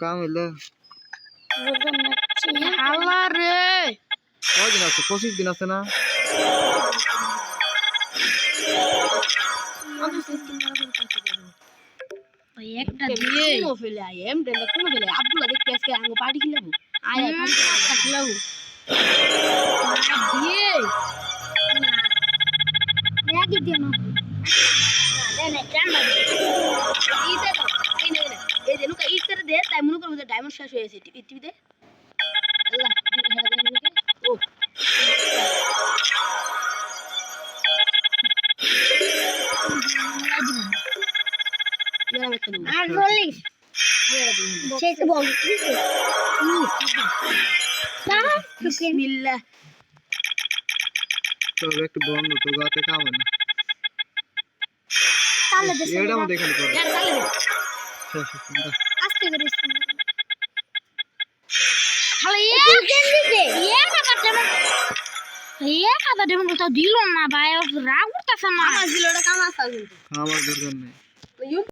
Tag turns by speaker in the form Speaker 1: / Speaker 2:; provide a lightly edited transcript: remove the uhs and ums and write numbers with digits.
Speaker 1: काम হইলো
Speaker 2: হালা রে
Speaker 1: কয়দিন আছে 25 দিন আছে না
Speaker 2: ওই একটা দিয়ে ও ফেলে আই এম দেন কোন ফেলে আব্দুল্লাহ দেখতে আজকে আঙ্গ পার্টি খেলাবো আয় আয় পার্টি খেলাবো দিয়ে ম্যাগি দিয়ে না না জান না ইতে তো এই নে এই যে নুকা ইট করে দে তাই মনে করব যে ডায়মন্ড শেষ হয়ে গেছে টিভি দে আল্লাহ ও আর বলিস সেই তো বল বিসমিল্লাহ
Speaker 1: তো একটু বন্ধ তো গাতে কাম না
Speaker 2: তালে দে
Speaker 1: এটা মধ্যে এখানে পড়ে
Speaker 2: यार তালে দে
Speaker 1: শেষ
Speaker 2: আস্তে করে খালি কাটা দেবেন তো দিল না ভাই রাগ করতেছে না আমার দিলটা কাম আসা কিন্তু
Speaker 1: আমার দরকার নেই